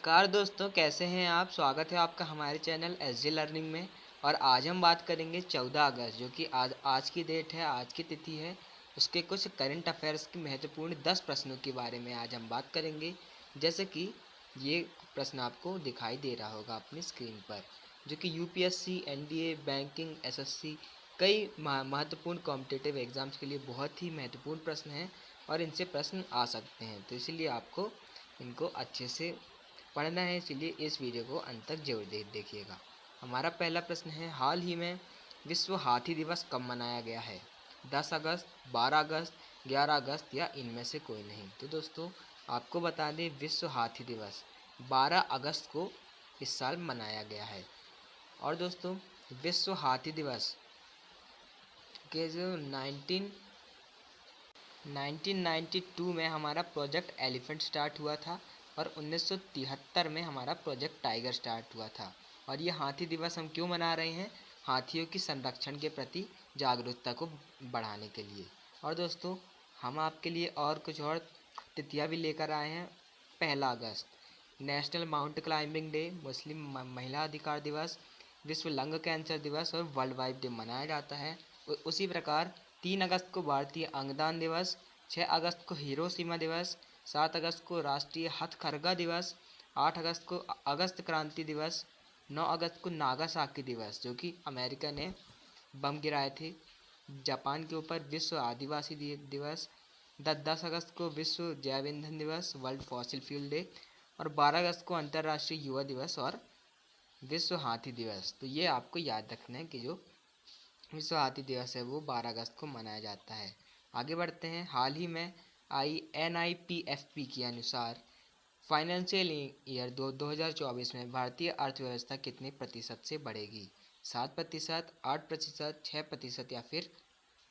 नमस्कार दोस्तों, कैसे हैं आप। स्वागत है आपका हमारे चैनल एस जी लर्निंग में। और आज हम बात करेंगे 14 अगस्त, जो कि आज की डेट है, आज की तिथि है। उसके कुछ करंट अफेयर्स की महत्वपूर्ण 10 प्रश्नों के बारे में आज हम बात करेंगे। जैसे कि ये प्रश्न आपको दिखाई दे रहा होगा अपनी स्क्रीन पर, जो कि यूपीएससी, एनडीए, बैंकिंग, एसएससी, कई महत्वपूर्ण कॉम्पिटिटिव एग्जाम्स के लिए बहुत ही महत्वपूर्ण प्रश्न हैं और इनसे प्रश्न आ सकते हैं। तो इसलिए आपको इनको अच्छे से पढ़ना है, इसलिए इस वीडियो को अंत तक जरूर देखिएगा। हमारा पहला प्रश्न है, हाल ही में विश्व हाथी दिवस कब मनाया गया है। 10 अगस्त, 12 अगस्त, 11 अगस्त या इनमें से कोई नहीं। तो दोस्तों आपको बता दें, विश्व हाथी दिवस 12 अगस्त को इस साल मनाया गया है। और दोस्तों विश्व हाथी दिवस के जो 1992 में हमारा प्रोजेक्ट एलिफेंट स्टार्ट हुआ था और 1973 में हमारा प्रोजेक्ट टाइगर स्टार्ट हुआ था। और ये हाथी दिवस हम क्यों मना रहे हैं, हाथियों की संरक्षण के प्रति जागरूकता को बढ़ाने के लिए। और दोस्तों हम आपके लिए और कुछ और तिथियां भी लेकर आए हैं। 1 अगस्त नेशनल माउंट क्लाइंबिंग डे, मुस्लिम महिला अधिकार दिवस, विश्व लंग कैंसर दिवस और वर्ल्ड वाइड डे मनाया जाता है। उसी प्रकार 3 अगस्त को भारतीय अंगदान दिवस, 6 अगस्त को हिरोशिमा दिवस, 7 अगस्त को राष्ट्रीय हथकरघा दिवस, 8 अगस्त को अगस्त क्रांति दिवस, 9 अगस्त को नागासाकी दिवस, जो कि अमेरिका ने बम गिराए थे जापान के ऊपर, विश्व आदिवासी दिवस, 10 अगस्त को विश्व जैव ईंधन दिवस, वर्ल्ड फॉसिल फ्यूल डे, और 12 अगस्त को अंतर्राष्ट्रीय युवा दिवस और विश्व हाथी दिवस। तो ये आपको याद रखना है कि जो विश्व हाथी दिवस है वो 12 अगस्त को मनाया जाता है। आगे बढ़ते हैं। हाल ही में NIPFP के अनुसार फाइनेंशियल ईयर 2024 में भारतीय अर्थव्यवस्था कितने प्रतिशत से बढ़ेगी। 7%, 8%, 6% या फिर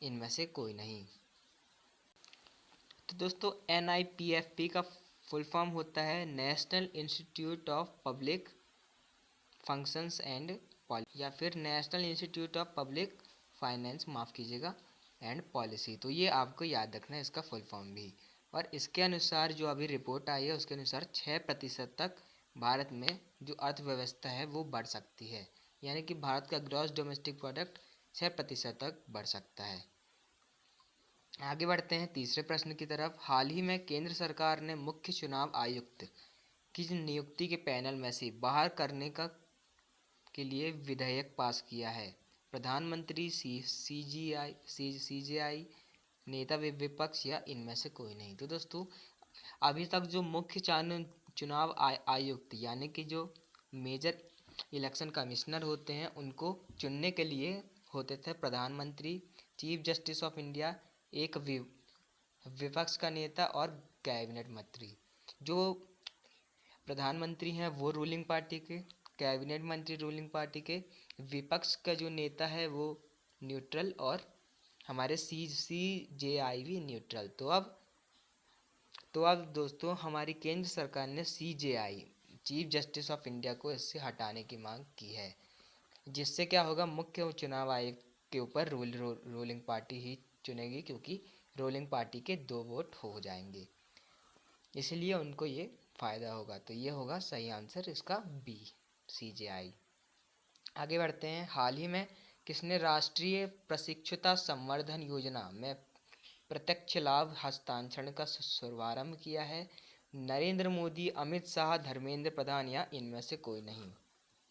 इनमें से कोई नहीं। तो दोस्तों NIPFP का फुल फॉर्म होता है national institute of public functions and policy, या फिर national institute of public finance, माफ़ कीजिएगा, एंड पॉलिसी। तो ये आपको याद रखना है इसका फुल फॉर्म भी। और इसके अनुसार जो अभी रिपोर्ट आई है उसके अनुसार 6% तक भारत में जो अर्थव्यवस्था है वो बढ़ सकती है, यानी कि भारत का ग्रॉस डोमेस्टिक प्रोडक्ट 6% तक बढ़ सकता है। आगे बढ़ते हैं तीसरे प्रश्न की तरफ। हाल ही में केंद्र सरकार ने मुख्य चुनाव आयुक्त की नियुक्ति के पैनल में से बाहर करने के लिए विधेयक पास किया है। प्रधानमंत्री, CJI, नेता विपक्ष या इनमें से कोई नहीं। तो दोस्तों अभी तक जो मुख्य चुनाव आयुक्त यानी कि जो मेजर इलेक्शन कमिश्नर होते हैं उनको चुनने के लिए होते थे प्रधानमंत्री, चीफ जस्टिस ऑफ इंडिया, एक विपक्ष का नेता और कैबिनेट मंत्री। जो प्रधानमंत्री हैं वो रूलिंग पार्टी के, कैबिनेट मंत्री रूलिंग पार्टी के, विपक्ष का जो नेता है वो न्यूट्रल, और हमारे CJI भी न्यूट्रल। तो अब दोस्तों हमारी केंद्र सरकार ने CJI, chief justice of India को इससे हटाने की मांग की है, जिससे क्या होगा, मुख्य चुनाव आयोग के ऊपर रूलिंग पार्टी ही चुनेगी, क्योंकि रूलिंग पार्टी के 2 वोट हो जाएंगे, इसलिए उनको ये फ़ायदा होगा। तो ये होगा सही आंसर इसका बी, CJI। आगे बढ़ते हैं। हाल ही में किसने राष्ट्रीय प्रशिक्षुता संवर्धन योजना में प्रत्यक्ष लाभ हस्तांतरण का शुभारंभ किया है। नरेंद्र मोदी, अमित शाह, धर्मेंद्र प्रधान या इनमें से कोई नहीं।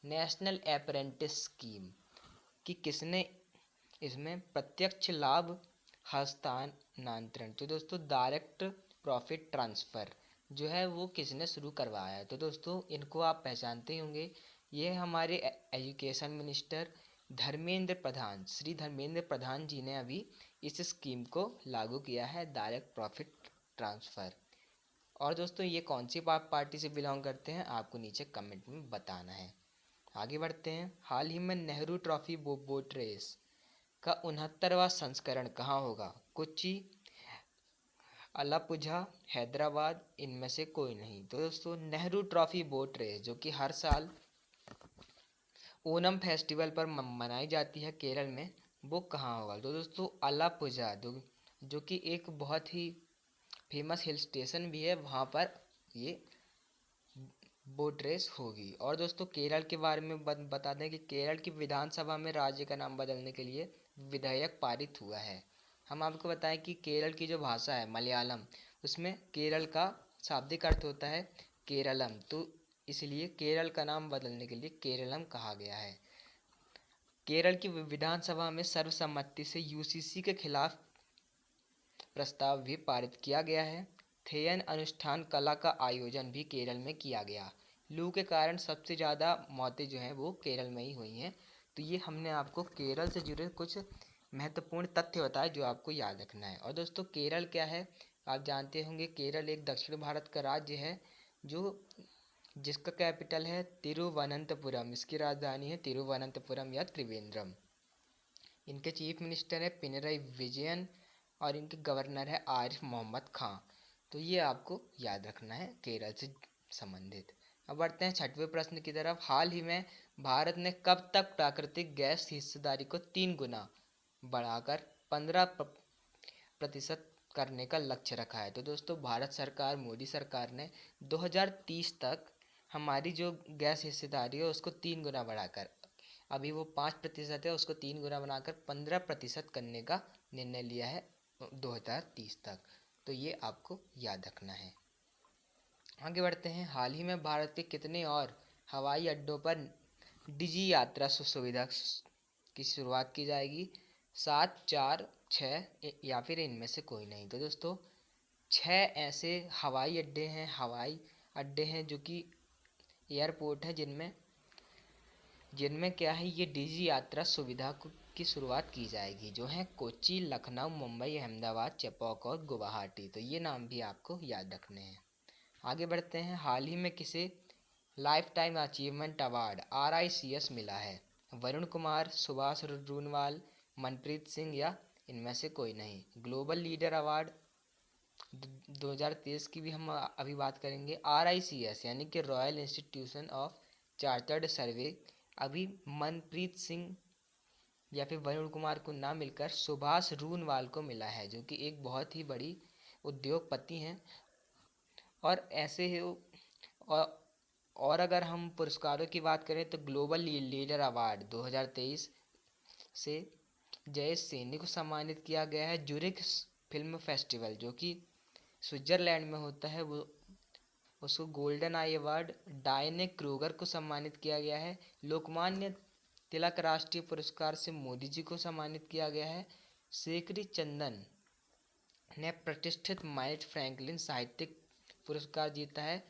नेशनल अप्रेंटिस स्कीम कि किसने इसमें प्रत्यक्ष लाभ हस्तांतरण, तो दोस्तों डायरेक्ट प्रॉफिट ट्रांसफ़र जो है वो किसने शुरू करवाया है। तो दोस्तों इनको आप पहचानते होंगे, ये हमारे एजुकेशन मिनिस्टर श्री धर्मेंद्र प्रधान जी ने अभी इस स्कीम को लागू किया है, डायरेक्ट प्रॉफिट ट्रांसफ़र। और दोस्तों ये कौन सी पार्टी से बिलोंग करते हैं आपको नीचे कमेंट में बताना है। आगे बढ़ते हैं। हाल ही में नेहरू ट्रॉफी बोट रेस का 69वां संस्करण कहाँ होगा। कोच्चि, अलापुझा, हैदराबाद, इनमें से कोई नहीं। तो दोस्तों नेहरू ट्रॉफी बोट रेस जो कि हर साल ओनम फेस्टिवल पर मनाई जाती है केरल में, वो कहाँ होगा। तो दोस्तों अलापुझा, जो कि एक बहुत ही फेमस हिल स्टेशन भी है, वहाँ पर ये बोट रेस होगी। और दोस्तों केरल के बारे में बता दें कि केरल की विधानसभा में राज्य का नाम बदलने के लिए विधेयक पारित हुआ है। हम आपको बताएं कि केरल की जो भाषा है मलयालम, उसमें केरल का शाब्दिक अर्थ होता है केरलम, तो इसलिए केरल का नाम बदलने के लिए केरलम कहा गया है। केरल की विधानसभा में सर्वसम्मति से यूसीसी के खिलाफ प्रस्ताव भी पारित किया गया है। थेयन अनुष्ठान कला का आयोजन भी केरल में किया गया। लू के कारण सबसे ज़्यादा मौतें जो हैं वो केरल में ही हुई हैं। तो ये हमने आपको केरल से जुड़े कुछ महत्वपूर्ण तथ्य बताए जो आपको याद रखना है। और दोस्तों केरल क्या है, आप जानते होंगे केरल एक दक्षिण भारत का राज्य है जो जिसका कैपिटल है तिरुवनंतपुरम। इसकी राजधानी है तिरुवनंतपुरम या त्रिवेंद्रम। इनके चीफ मिनिस्टर है पिनरई विजयन और इनके गवर्नर है आरिफ मोहम्मद खां। तो ये आपको याद रखना है केरल से संबंधित। अब बढ़ते हैं छठवें प्रश्न की तरफ। हाल ही में भारत ने कब तक प्राकृतिक गैस हिस्सेदारी को 3 गुना बढ़ाकर 15% करने का लक्ष्य रखा है? तो दोस्तों भारत सरकार, मोदी सरकार ने 2030 तक हमारी जो गैस हिस्सेदारी है उसको 3 गुना बढ़ाकर, अभी वो 5% है, उसको 3 गुना बनाकर 15% करने का निर्णय लिया है 2030 तक। तो ये आपको याद रखना है। आगे बढ़ते हैं। हाल ही में भारत के कितने और हवाई अड्डों पर डिजी यात्रा सुविधा की शुरुआत की जाएगी? 7, 4, 6 या फिर इनमें से कोई नहीं? तो दोस्तों 6 ऐसे हवाई अड्डे हैं जो कि एयरपोर्ट है जिनमें क्या है ये डिजी यात्रा सुविधा की शुरुआत की जाएगी, जो है कोच्चि, लखनऊ, मुंबई, अहमदाबाद, चेपौक और गुवाहाटी। तो ये नाम भी आपको याद रखने हैं। आगे बढ़ते हैं। हाल ही में किसे life time achievement award RICS मिला है? वरुण कुमार, सुभाष रूनवाल, मनप्रीत सिंह या इनमें से कोई नहीं? ग्लोबल लीडर अवार्ड 2023 की भी हम अभी बात करेंगे। RICS यानी कि रॉयल इंस्टीट्यूशन ऑफ चार्टर्ड सर्वे अभी मनप्रीत सिंह या फिर वरुण कुमार को ना मिलकर सुभाष रूनवाल को मिला है, जो कि एक बहुत ही बड़ी उद्योगपति हैं। और ऐसे ही और अगर हम पुरस्कारों की बात करें तो ग्लोबल लीडर अवार्ड 2023 से जयेश सैनी को सम्मानित किया गया है। ज्यूरिख फिल्म फेस्टिवल जो कि स्विट्जरलैंड में होता है, वो उसको गोल्डन आई अवार्ड डायने क्रूगर को सम्मानित किया गया है। लोकमान्य तिलक राष्ट्रीय पुरस्कार से मोदी जी को सम्मानित किया गया है। शेखरी चंदन ने प्रतिष्ठित माइट फ्रैंकलिन साहित्यिक पुरस्कार जीता है।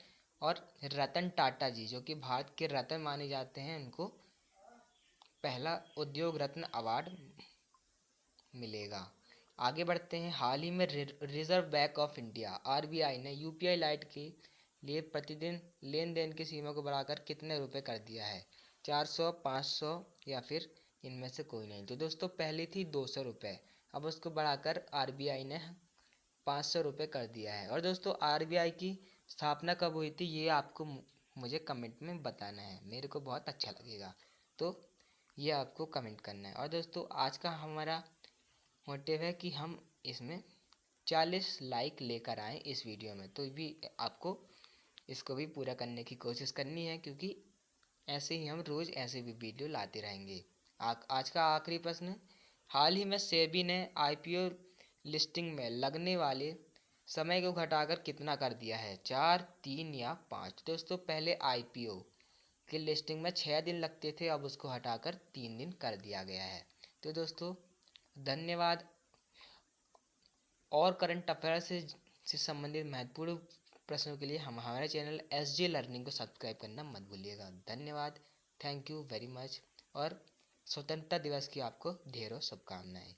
और रतन टाटा जी जो कि भारत के रत्न माने जाते हैं, उनको पहला उद्योग रत्न अवार्ड मिलेगा। आगे बढ़ते हैं। हाल ही में reserve bank of India RBI ने UPI लाइट के लिए प्रतिदिन लेन देन की सीमा को बढ़ाकर कितने रुपए कर दिया है? 400, 500 या फिर इनमें से कोई नहीं? तो दोस्तों पहले थी 200 रुपये, अब उसको बढ़ाकर RBI ने 500 रुपये कर दिया है। और दोस्तों RBI की स्थापना कब हुई थी ये आपको मुझे कमेंट में बताना है, मेरे को बहुत अच्छा लगेगा। तो ये आपको कमेंट करना है। और दोस्तों आज का हमारा मोटिव है कि हम इसमें 40 लाइक लेकर आएँ इस वीडियो में। तो भी आपको इसको भी पूरा करने की कोशिश करनी है, क्योंकि ऐसे ही हम रोज़ ऐसे भी वीडियो लाते रहेंगे। आज का आखिरी प्रश्न। हाल ही में सेबी ने IPO लिस्टिंग में लगने वाले समय को घटाकर कितना कर दिया है? 4, 3 या 5? दोस्तों पहले IPO की लिस्टिंग में 6 दिन लगते थे, अब उसको हटाकर 3 दिन कर दिया गया है। तो दोस्तों धन्यवाद। और करंट अफेयर से संबंधित महत्वपूर्ण प्रश्नों के लिए हम हमारे चैनल SJ लर्निंग को सब्सक्राइब करना मत भूलिएगा। धन्यवाद, थैंक यू वेरी मच। और स्वतंत्रता दिवस की आपको ढेरों शुभकामनाएं।